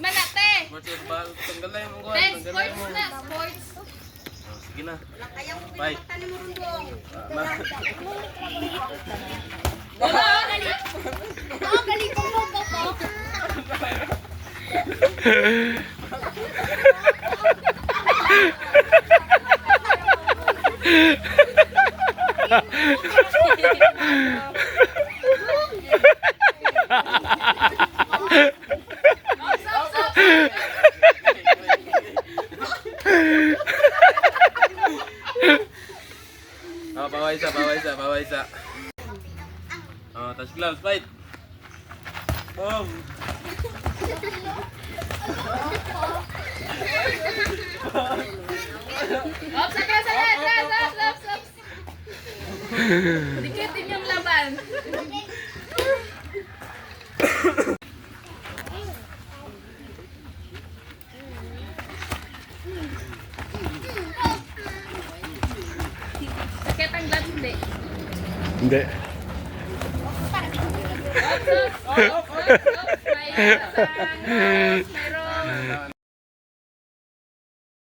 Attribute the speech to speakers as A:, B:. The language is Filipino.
A: Manate!
B: Tanggal na yung kuha.
A: Te, sports na, sports.
B: Sige na.
C: Bye.
A: Galing ko mo po.
B: Bawa isa. Oh, touch gloves, fight. Boom.
A: Ops, ops. Dikitin yung laban. Sakit ang gloves, hindi.
D: Hindi.
A: Ops. Mayroon.